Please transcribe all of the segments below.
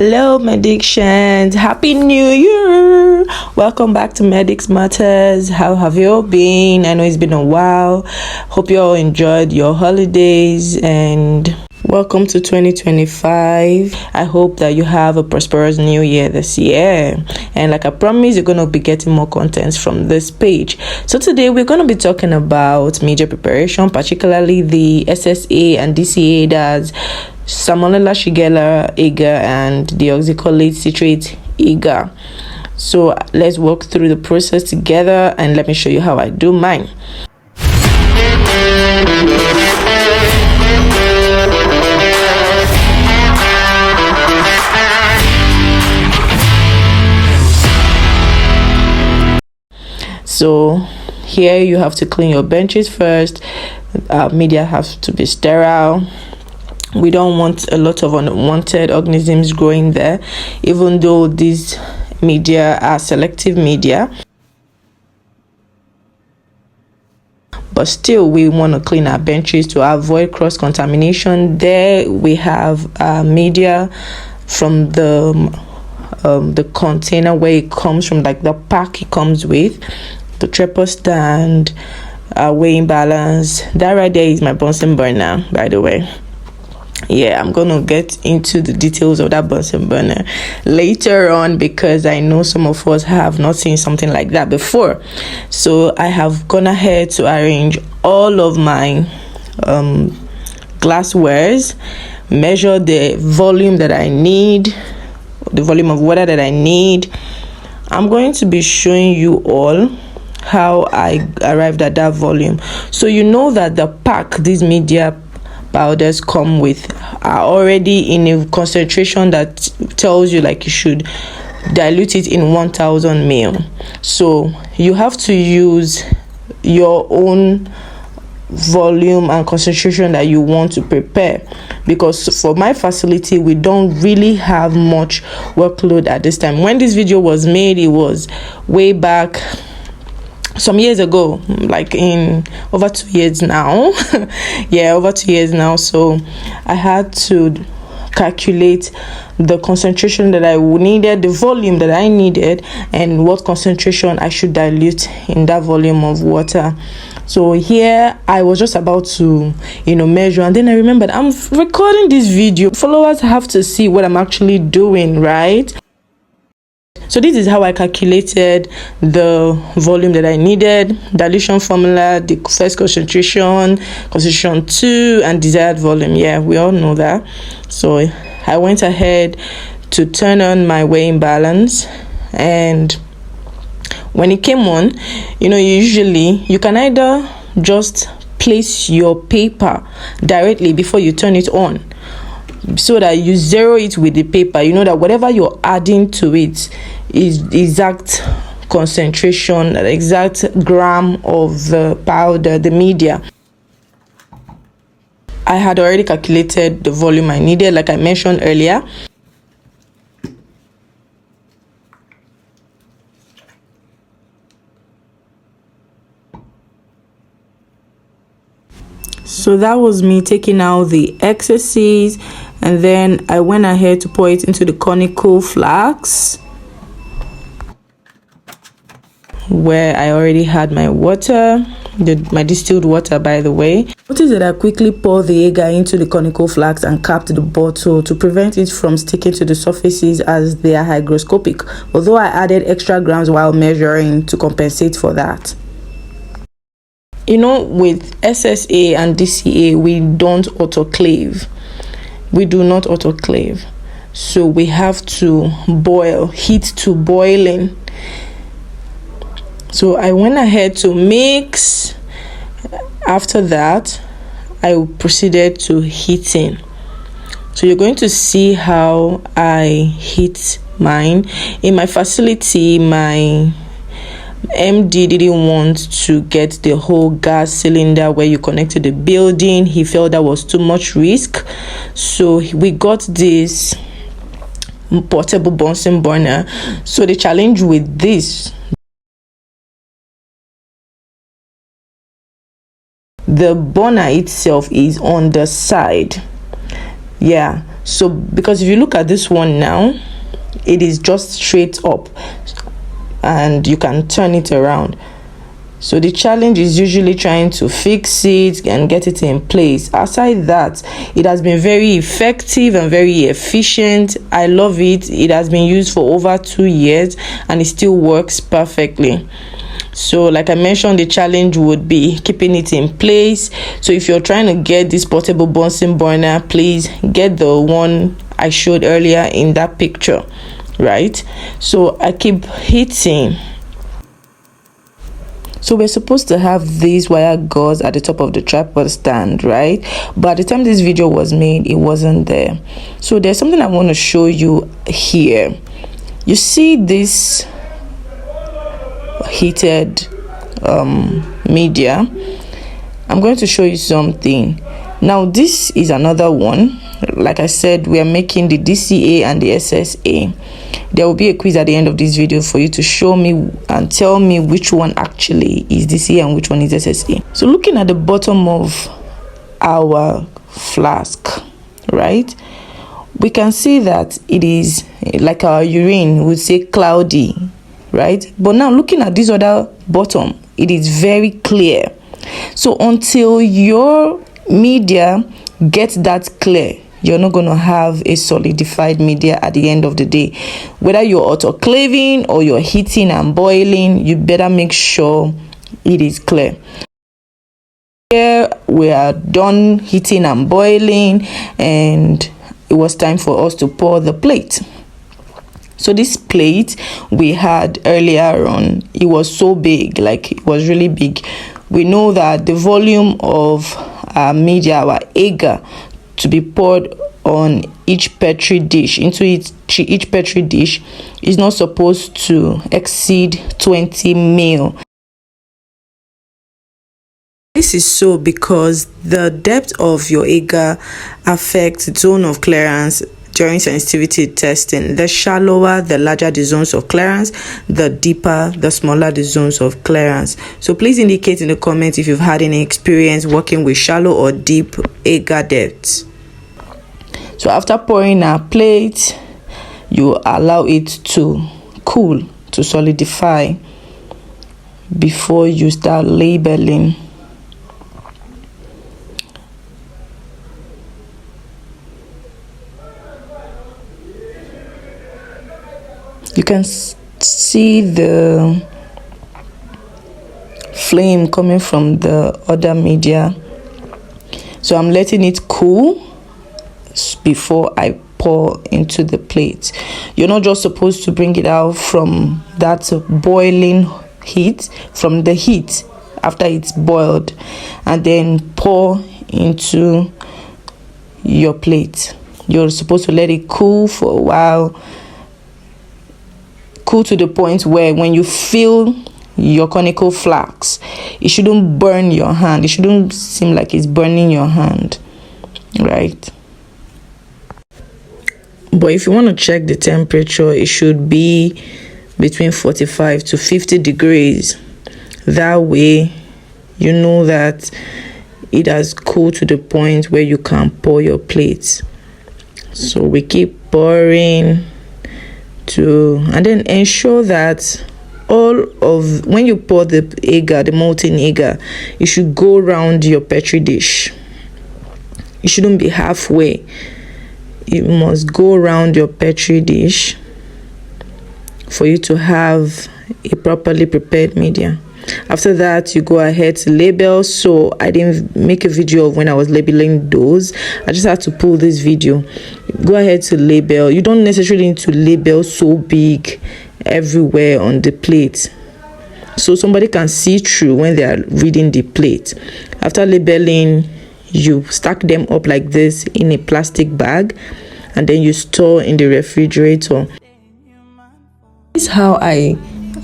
Hello, Medictions. Happy New Year. Welcome back to Medics Matters. How have you all been? I know it's been a while. Hope you all enjoyed your holidays and welcome to 2025. I hope that you have a prosperous new year this year. And like I promised, you're going to be getting more contents from this page. So today we're going to be talking about media preparation, particularly the SSA and DCA, that's Salmonella, Shigella, agar, and deoxycholate citrate agar. So let's walk through the process together and let me show you how I do mine. So here you have to clean your benches first. Media have to be sterile. We don't want a lot of unwanted organisms growing there, even though these media are selective media. But still, we want to clean our benches to avoid cross-contamination. There we have media from the container where it comes from, like the pack it comes with, the tripod stand, weighing balance. That right there is my Bunsen burner, by the way. Yeah, I'm gonna get into the details of that Bunsen burner later on, because I know some of us have not seen something like that before. So I have gone ahead to arrange all of my glasswares, measure the volume that I need, the volume of water that I need. I'm going to be showing you all how I arrived at that volume. So you know that the pack these media powders come with are already in a concentration that tells you like you should dilute it in 1000 ml. So you have to use your own volume and concentration that you want to prepare, because for my facility we don't really have much workload at this time. When this video was made, it was way back some years ago, like in over 2 years now. Yeah, over 2 years now. So I had to calculate the concentration that I needed, the volume that I needed, and what concentration I should dilute in that volume of water. So here I was just about to measure, and then I remembered I'm recording this video. Followers have to see what I'm actually doing, right? So this is how I calculated the volume that I needed, dilution formula, the first concentration 2, and desired volume. Yeah, we all know that. So I went ahead to turn on my weighing balance, and when it came on, usually you can either just place your paper directly before you turn it on, so that you zero it with the paper. You know that whatever you're adding to it is the exact concentration, the exact gram of the powder, the media. I had already calculated the volume I needed, like I mentioned earlier. So that was me taking out the excesses, and then I went ahead to pour it into the conical flask where I already had my water, my distilled water, by the way. Notice that I quickly poured the agar into the conical flask and capped the bottle to prevent it from sticking to the surfaces, as they are hygroscopic, although I added extra grams while measuring to compensate for that. With SSA and DCA, we don't autoclave. We do not autoclave. So we have to boil, heat to boiling. So I went ahead to mix. After that, I proceeded to heating. So you're going to see how I heat mine. In my facility, my MD didn't want to get the whole gas cylinder where you connect to the building. He felt that was too much risk. So we got this portable Bunsen burner. So the challenge with this, the burner itself is on the side. Yeah, So because if you look at this one now, it is just straight up and you can turn it around. So the challenge is usually trying to fix it and get it in place. Aside that, it has been very effective and very efficient. I love it. It has been used for over 2 years and it still works perfectly. So like I mentioned, the challenge would be keeping it in place. So if you're trying to get this portable Bunsen burner, please get the one I showed earlier in that picture, right? So I keep hitting. So we're supposed to have these wire gauze at the top of the tripod stand, right? But at the time this video was made, it wasn't there. So there's something I want to show you here. You see this heated media. I'm going to show you something. Now this is another one. Like I said, we are making the DCA and the SSA. There will be a quiz at the end of this video for you to show me and tell me which one actually is DCA and which one is SSA. So looking at the bottom of our flask, right, we can see that it is like our urine would say cloudy, right? But now looking at this other bottom, it is very clear. So until your media gets that clear, you're not going to have a solidified media at the end of the day. Whether you're autoclaving or you're heating and boiling, you better make sure it is clear. Here we are done heating and boiling, and it was time for us to pour the plate. So this plate we had earlier on, it was so big, like it was really big. We know that the volume of our media, our agar, to be poured on each petri dish, into each petri dish, is not supposed to exceed 20 ml. This is so because the depth of your agar affects the zone of clearance during sensitivity testing. The shallower, the larger the zones of clearance, the deeper, the smaller the zones of clearance. So please indicate in the comments if you've had any experience working with shallow or deep agar depths. So after pouring our plate, you allow it to cool, to solidify before you start labeling. You can see the flame coming from the other media. So I'm letting it cool before I pour into the plate. You're not just supposed to bring it out from that boiling heat, from the heat after it's boiled, and then pour into your plate. You're supposed to let it cool for a while, cool to the point where when you feel your conical flax, it shouldn't burn your hand. It shouldn't seem like it's burning your hand, right? But if you want to check the temperature, it should be between 45 to 50 degrees. That way, you know that it has cooled to the point where you can pour your plates. So we keep pouring and then ensure that when you pour the agar, the molten agar, it should go around your petri dish. It shouldn't be halfway. It must go around your petri dish for you to have a properly prepared media. After that, you go ahead to label. So I didn't make a video of when I was labeling those. I just had to pull this video. Go ahead to label. You don't necessarily need to label so big everywhere on the plate, so somebody can see through when they are reading the plate. After labeling, you stack them up like this in a plastic bag, and then you store in the refrigerator. This is how I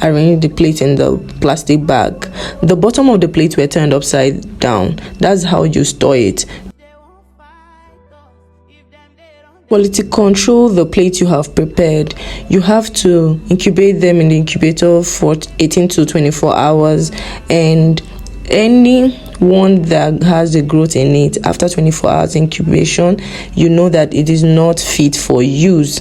arrange the plate in the plastic bag. The bottom of the plate were turned upside down. That's how you store it. Quality control the plate you have prepared. You have to incubate them in the incubator for 18 to 24 hours, and any one that has the growth in it, after 24 hours incubation, you know that it is not fit for use.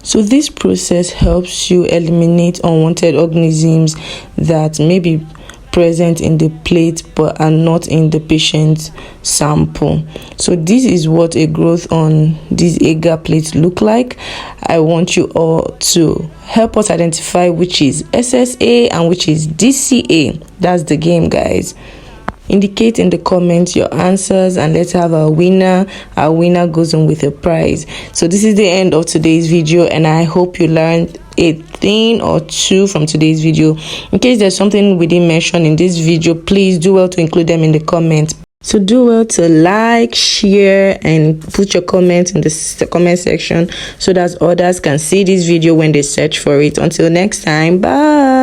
So this process helps you eliminate unwanted organisms that may be present in the plate but are not in the patient's sample. So this is what a growth on these agar plates look like. I want you all to help us identify which is SSA and which is DCA. That's the game, guys. Indicate in the comments your answers and let's have a winner. Our winner goes on with a prize. So this is the end of today's video, and I hope you learned a thing or two from today's video. In case there's something we didn't mention in this video, please do well to include them in the comments. So do well to like, share, and put your comments in the comment section so that others can see this video when they search for it. Until next time, bye.